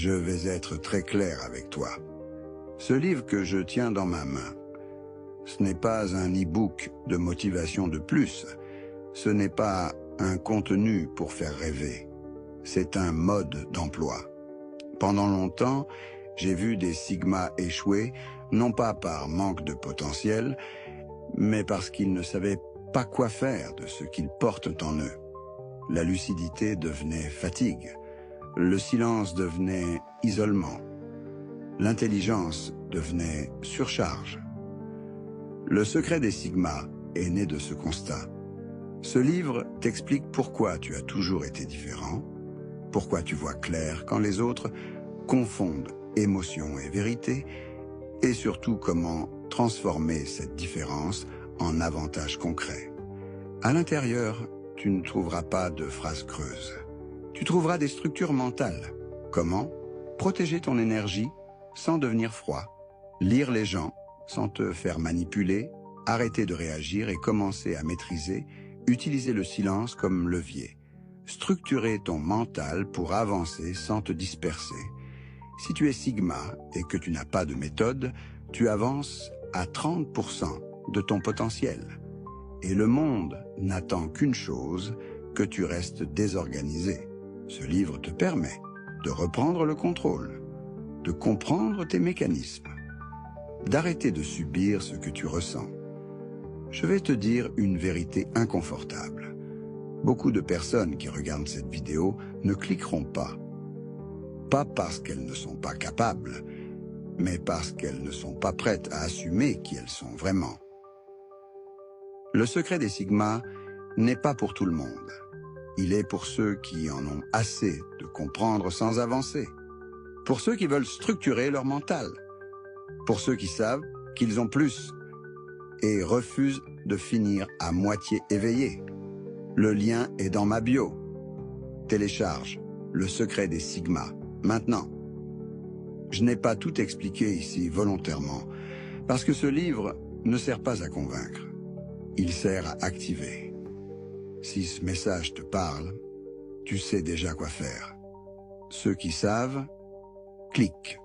Je vais être très clair avec toi. Ce livre que je tiens dans ma main, ce n'est pas un e-book de motivation de plus. Ce n'est pas un contenu pour faire rêver. C'est un mode d'emploi. Pendant longtemps, j'ai vu des Sigma échouer, non pas par manque de potentiel, mais parce qu'ils ne savaient pas quoi faire de ce qu'ils portent en eux. La lucidité devenait fatigue. Le silence devenait isolement. L'intelligence devenait surcharge. Le secret des Sigma est né de ce constat. Ce livre t'explique pourquoi tu as toujours été différent, pourquoi tu vois clair quand les autres confondent émotion et vérité, et surtout comment transformer cette différence en avantage concret. À l'intérieur, tu ne trouveras pas de phrases creuses. Tu trouveras des structures mentales. Comment protéger ton énergie sans devenir froid, lire les gens sans te faire manipuler, arrêter de réagir et commencer à maîtriser, utiliser le silence comme levier, structurer ton mental pour avancer sans te disperser. Si tu es Sigma et que tu n'as pas de méthode, tu avances à 30% de ton potentiel. Et le monde n'attend qu'une chose, que tu restes désorganisé. Ce livre te permet de reprendre le contrôle, de comprendre tes mécanismes, d'arrêter de subir ce que tu ressens. Je vais te dire une vérité inconfortable. Beaucoup de personnes qui regardent cette vidéo ne cliqueront pas. Pas parce qu'elles ne sont pas capables, mais parce qu'elles ne sont pas prêtes à assumer qui elles sont vraiment. Le secret des Sigma n'est pas pour tout le monde. Il est pour ceux qui en ont assez de comprendre sans avancer. Pour ceux qui veulent structurer leur mental. Pour ceux qui savent qu'ils ont plus et refusent de finir à moitié éveillés. Le lien est dans ma bio. Télécharge Le secret des Sigma maintenant. Je n'ai pas tout expliqué ici volontairement, parce que ce livre ne sert pas à convaincre. Il sert à activer. Si ce message te parle, tu sais déjà quoi faire. Ceux qui savent, cliquent.